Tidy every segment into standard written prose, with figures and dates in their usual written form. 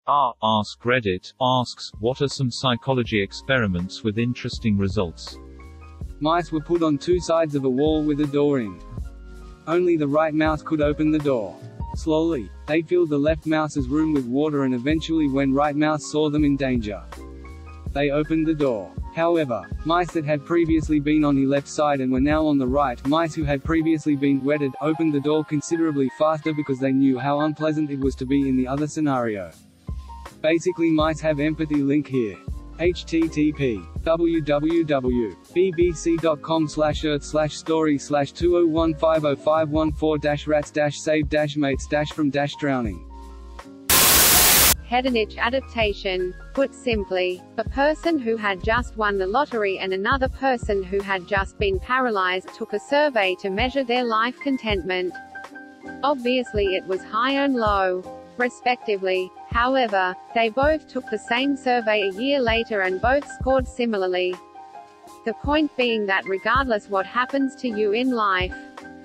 Askreddit Asks, what are some psychology experiments with interesting results? Mice were put on two sides of a wall with a door in. Only the right mouse could open the door. Slowly, they filled the left mouse's room with water, and eventually, when right mouse saw them in danger, they opened the door. However, mice that had previously been on the left side and were now on the right, mice who had previously been wetted, opened the door considerably faster because they knew how unpleasant it was to be in the other scenario. Basically, mice have empathy. Link here. http://story/201505114-rats-save-mates-from-drowning. Hedonich adaptation. Put simply, a person who had just won the lottery and another person who had just been paralyzed took a survey to measure their life contentment. Obviously it was high and low, respectively. However, they both took the same survey a year later and both scored similarly. The point being that regardless what happens to you in life,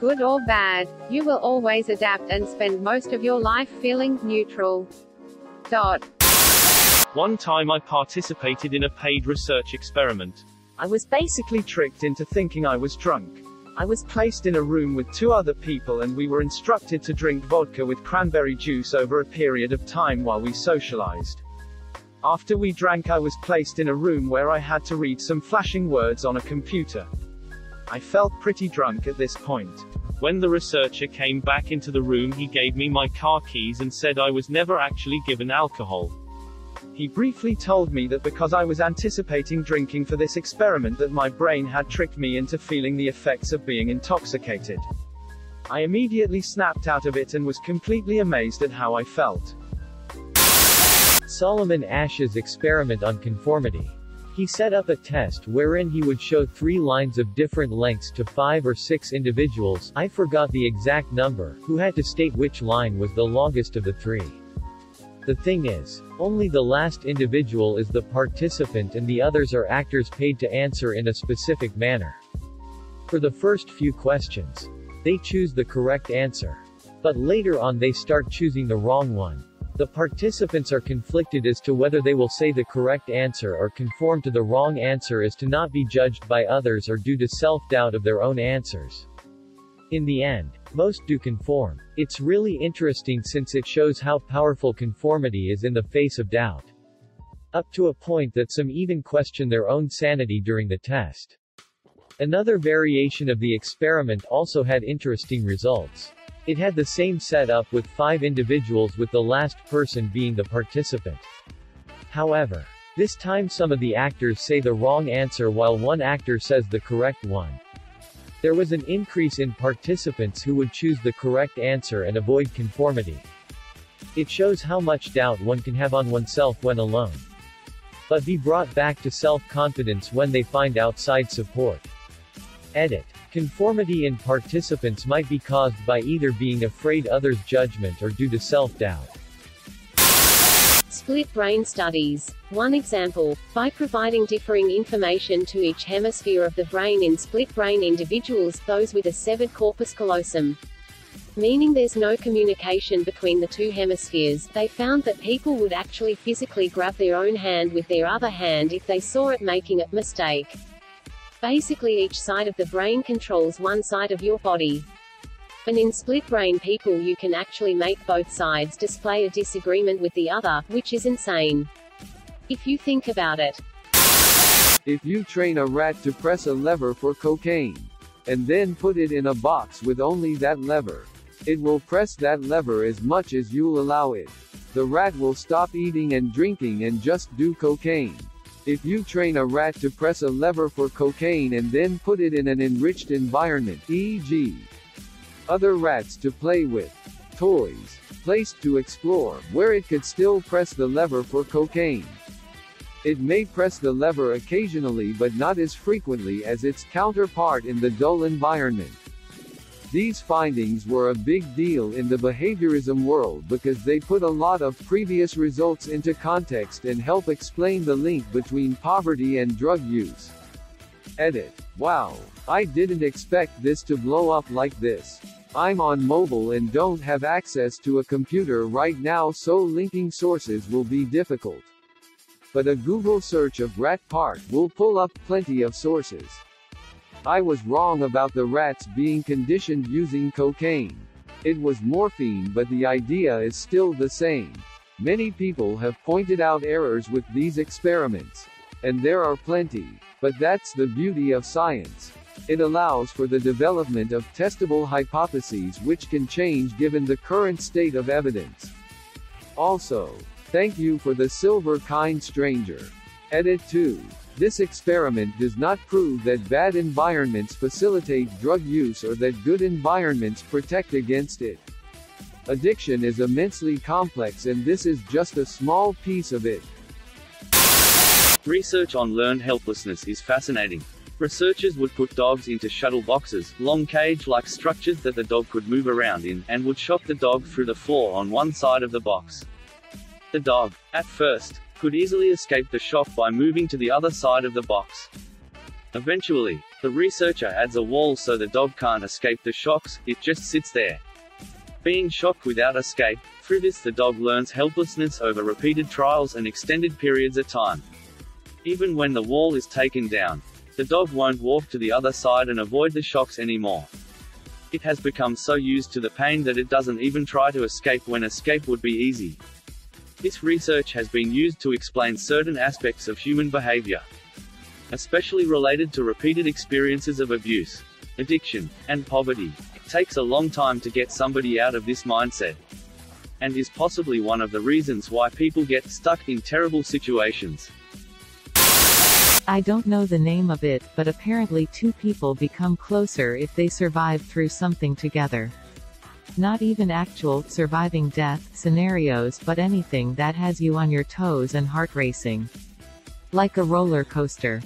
good or bad, you will always adapt and spend most of your life feeling neutral. One time I participated in a paid research experiment. I was basically tricked into thinking I was drunk. I was placed in a room with two other people and we were instructed to drink vodka with cranberry juice over a period of time while we socialized. After we drank, I was placed in a room where I had to read some flashing words on a computer. I felt pretty drunk at this point. When the researcher came back into the room, he gave me my car keys and said I was never actually given alcohol. He briefly told me that because I was anticipating drinking for this experiment, that my brain had tricked me into feeling the effects of being intoxicated. I immediately snapped out of it and was completely amazed at how I felt. Solomon Asch's experiment on conformity. He set up a test wherein he would show 3 lines of different lengths to 5 or 6 individuals, I forgot the exact number, who had to state which line was the longest of the 3. The thing is, only the last individual is the participant and the others are actors paid to answer in a specific manner. For the first few questions, they choose the correct answer. But later on they start choosing the wrong one. The participants are conflicted as to whether they will say the correct answer or conform to the wrong answer as to not be judged by others or due to self-doubt of their own answers. In the end, most do conform. It's really interesting since it shows how powerful conformity is in the face of doubt. Up to a point that some even question their own sanity during the test. Another variation of the experiment also had interesting results. It had the same setup with 5 individuals with the last person being the participant. However, this time some of the actors say the wrong answer while one actor says the correct one. There was an increase in participants who would choose the correct answer and avoid conformity. It shows how much doubt one can have on oneself when alone, but be brought back to self-confidence when they find outside support. Edit. Conformity in participants might be caused by either being afraid others' judgment or due to self-doubt. Split brain studies. One example, by providing differing information to each hemisphere of the brain in split brain individuals, those with a severed corpus callosum, meaning there's no communication between the two hemispheres, they found that people would actually physically grab their own hand with their other hand if they saw it making a mistake. Basically each side of the brain controls one side of your body. And in split brain people you can actually make both sides display a disagreement with the other, which is insane. If you think about it. If you train a rat to press a lever for cocaine, and then put it in a box with only that lever, it will press that lever as much as you'll allow it. The rat will stop eating and drinking and just do cocaine. If you train a rat to press a lever for cocaine and then put it in an enriched environment, e.g., other rats to play with, toys, placed to explore, where it could still press the lever for cocaine. It may press the lever occasionally but not as frequently as its counterpart in the dull environment. These findings were a big deal in the behaviorism world because they put a lot of previous results into context and help explain the link between poverty and drug use. Edit. Wow, I didn't expect this to blow up like this. I'm on mobile and don't have access to a computer right now, so linking sources will be difficult. But a Google search of rat part will pull up plenty of sources. I was wrong about the rats being conditioned using cocaine. It was morphine, but the idea is still the same. Many people have pointed out errors with these experiments. And there are plenty. But that's the beauty of science. It allows for the development of testable hypotheses which can change given the current state of evidence. Also, thank you for the silver kind stranger. Edit 2. This experiment does not prove that bad environments facilitate drug use or that good environments protect against it. Addiction is immensely complex, and this is just a small piece of it. Research on learned helplessness is fascinating. Researchers would put dogs into shuttle boxes, long cage-like structures that the dog could move around in, and would shock the dog through the floor on one side of the box. The dog, at first, could easily escape the shock by moving to the other side of the box. Eventually, the researcher adds a wall so the dog can't escape the shocks, it just sits there. Being shocked without escape. Through this, the dog learns helplessness over repeated trials and extended periods of time. Even when the wall is taken down, the dog won't walk to the other side and avoid the shocks anymore. It has become so used to the pain that it doesn't even try to escape when escape would be easy. This research has been used to explain certain aspects of human behavior, especially related to repeated experiences of abuse, addiction, and poverty. It takes a long time to get somebody out of this mindset, and is possibly one of the reasons why people get stuck in terrible situations. I don't know the name of it, but apparently two people become closer if they survive through something together. Not even actual, surviving death scenarios, but anything that has you on your toes and heart racing. Like a roller coaster.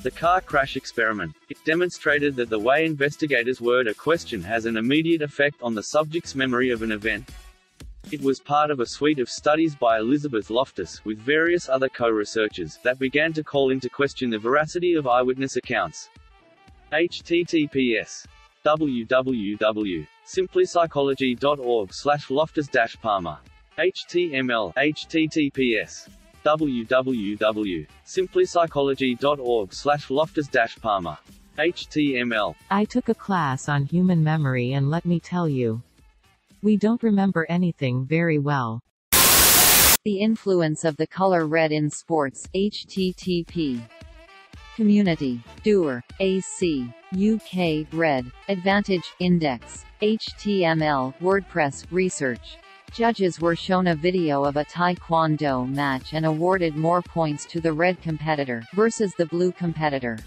The car crash experiment. It demonstrated that the way investigators word a question has an immediate effect on the subject's memory of an event. It was part of a suite of studies by Elizabeth Loftus, with various other co-researchers, that began to call into question the veracity of eyewitness accounts. https www.simplypsychology.org/loftus-palmer. html https www.simplypsychology.org/loftus-palmer. html. I took a class on human memory, and let me tell you, we don't remember anything very well. The influence of the color red in sports. http Community. Doer. AC. UK. Red. Advantage. Index. HTML. WordPress. Research. Judges were shown a video of a Taekwondo match and awarded more points to the red competitor versus the blue competitor.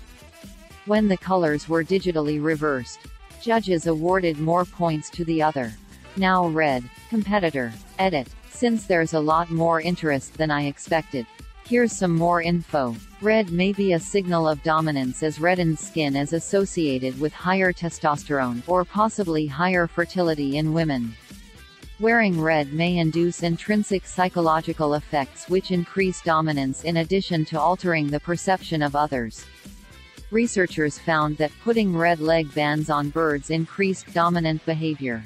When the colors were digitally reversed, judges awarded more points to the other. Now red competitor. Edit. Since there's a lot more interest than I expected, here's some more info. Red may be a signal of dominance, as reddened skin is associated with higher testosterone, or possibly higher fertility in women. Wearing red may induce intrinsic psychological effects which increase dominance in addition to altering the perception of others. Researchers found that putting red leg bands on birds increased dominant behavior,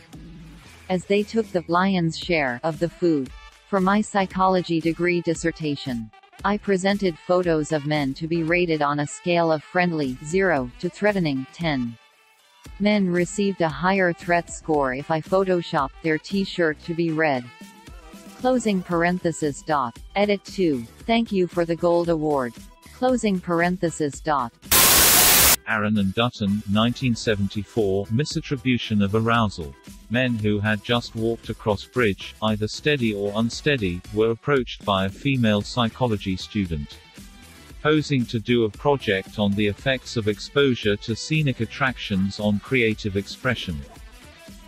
as they took the lion's share of the food. For my psychology degree dissertation, I presented photos of men to be rated on a scale of friendly 0 to threatening 10. Men received a higher threat score if I photoshopped their t-shirt to be red. Closing parenthesis dot. Edit 2. Thank you for the gold award. Closing parenthesis dot. Aaron and Dutton, 1974, misattribution of arousal. Men who had just walked across bridge, either steady or unsteady, were approached by a female psychology student, posing to do a project on the effects of exposure to scenic attractions on creative expression.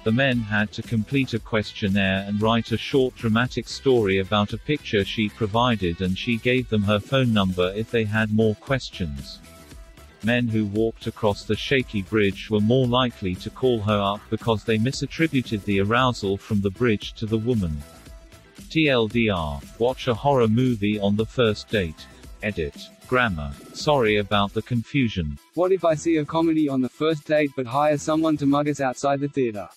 The men had to complete a questionnaire and write a short dramatic story about a picture she provided, and she gave them her phone number if they had more questions. Men who walked across the shaky bridge were more likely to call her up because they misattributed the arousal from the bridge to the woman. TLDR. Watch a horror movie on the first date. Edit. Grammar. Sorry about the confusion. What if I see a comedy on the first date but hire someone to mug us outside the theater?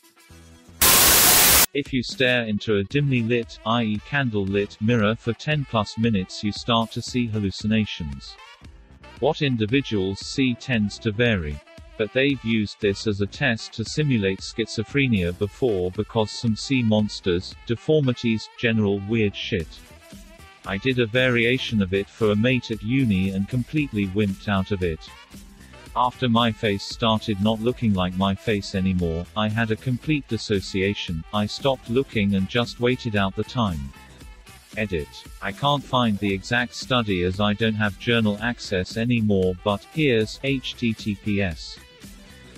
If you stare into a dimly lit, i.e. candle-lit, mirror for 10+ minutes you start to see hallucinations. What individuals see tends to vary. But they've used this as a test to simulate schizophrenia before because some see monsters, deformities, general weird shit. I did a variation of it for a mate at uni and completely wimped out of it. After my face started not looking like my face anymore, I had a complete dissociation. I stopped looking and just waited out the time. Edit. I can't find the exact study as I don't have journal access anymore, but here's https.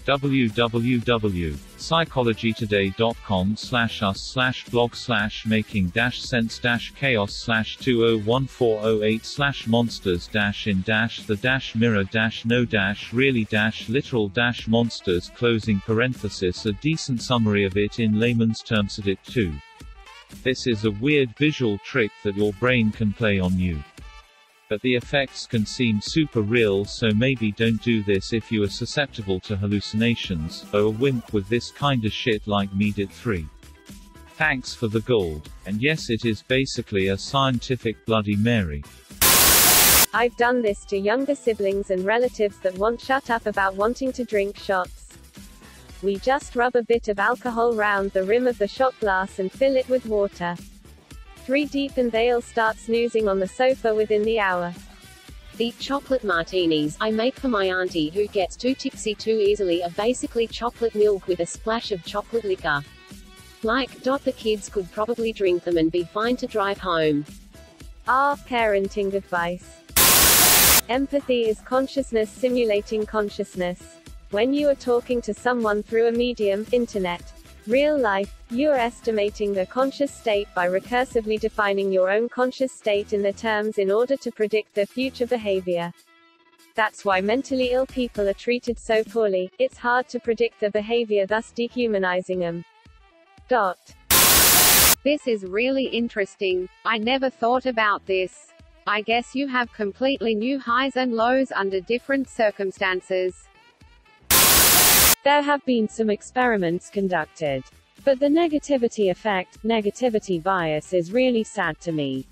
www.psychology.today.com/us/chaos/201408/the-mirror-no-literal-monsters. A decent summary of it in layman's terms. Edit 2. This is a weird visual trick that your brain can play on you. But the effects can seem super real, so maybe don't do this if you are susceptible to hallucinations, or a wimp with this kinda shit like me. Did 3. Thanks for the gold. And yes, it is basically a scientific Bloody Mary. I've done this to younger siblings and relatives that won't shut up about wanting to drink shots. We just rub a bit of alcohol round the rim of the shot glass and fill it with water. 3 deep and they'll start snoozing on the sofa within the hour. The chocolate martinis I make for my auntie who gets too tipsy too easily are basically chocolate milk with a splash of chocolate liquor. The kids could probably drink them and be fine to drive home. Parenting advice. Empathy is consciousness simulating consciousness. When you are talking to someone through a medium, internet, real life, you are estimating their conscious state by recursively defining your own conscious state in their terms in order to predict their future behavior. That's why mentally ill people are treated so poorly. It's hard to predict their behavior, thus dehumanizing them. This is really interesting. I never thought about this. I guess you have completely new highs and lows under different circumstances. There have been some experiments conducted. But the negativity effect, negativity bias is really sad to me.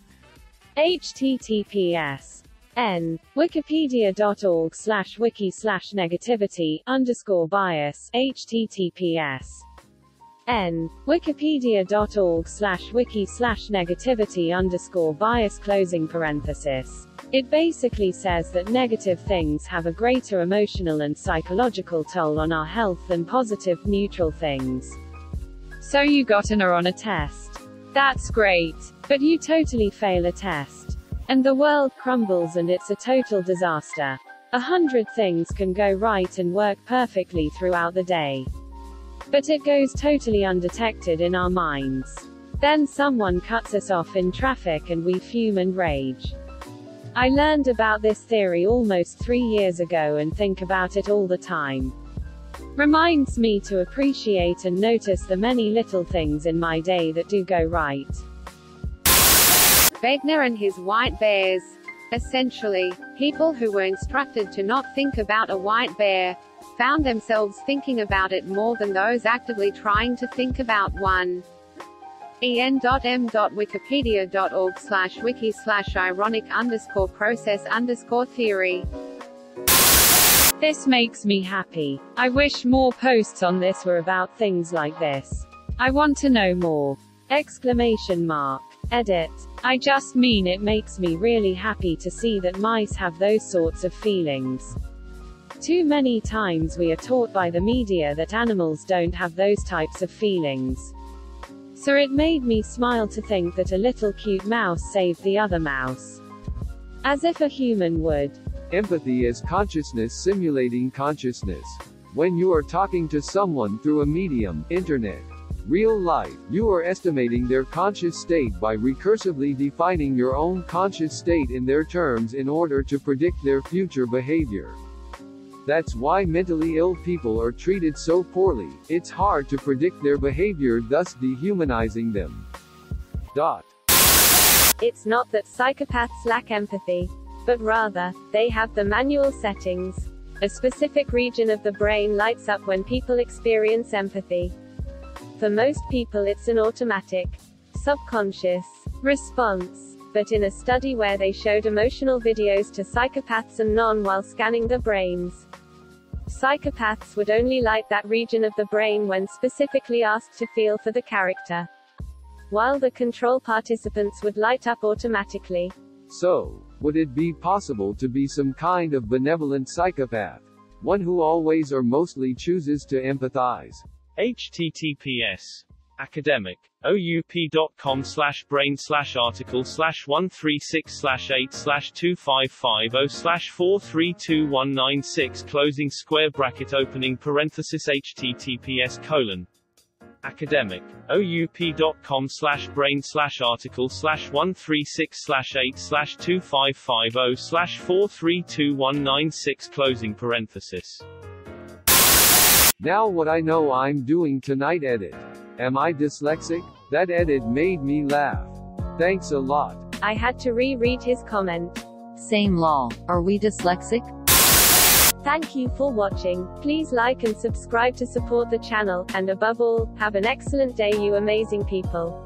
https n wikipedia.org/wiki/negativity_bias https n wikipedia.org/wiki/negativity_bias. It basically says that negative things have a greater emotional and psychological toll on our health than positive, neutral things. So you got an A on a test. That's great. But you totally fail a test. And the world crumbles and it's a total disaster. 100 things can go right and work perfectly throughout the day. But it goes totally undetected in our minds. Then someone cuts us off in traffic and we fume and rage. I learned about this theory almost 3 years ago and think about it all the time. Reminds me to appreciate and notice the many little things in my day that do go right. Wegener and his white bears. Essentially, people who were instructed to not think about a white bear found themselves thinking about it more than those actively trying to think about one. en.m.wikipedia.org/wiki/ironic_process_theory. This makes me happy. I wish more posts on this were about things like this. I want to know more. ! Edit. I just mean it makes me really happy to see that mice have those sorts of feelings. Too many times we are taught by the media that animals don't have those types of feelings. So it made me smile to think that a little cute mouse saved the other mouse. As if a human would. Empathy is consciousness simulating consciousness. When you are talking to someone through a medium, internet, real life, you are estimating their conscious state by recursively defining your own conscious state in their terms in order to predict their future behavior. That's why mentally ill people are treated so poorly. It's hard to predict their behavior, thus dehumanizing them. It's not that psychopaths lack empathy. but rather, they have the manual settings. A specific region of the brain lights up when people experience empathy. For most people it's an automatic, subconscious response. But in a study where they showed emotional videos to psychopaths and none while scanning their brains, psychopaths would only light that region of the brain when specifically asked to feel for the character, while the control participants would light up automatically. So, would it be possible to be some kind of benevolent psychopath? One who always or mostly chooses to empathize. https academic oup.com/brain/article/136/8/2550/4321996 closing square bracket opening parenthesis https academic oup.com/brain/article/136/8/2550/4321996 closing parenthesis. Now what I know I'm doing tonight edit. Am I dyslexic? That edit made me laugh. Thanks a lot. I had to reread his comment. Same law. Are we dyslexic? Thank you for watching. Please like and subscribe to support the channel, and above all, have an excellent day you amazing people.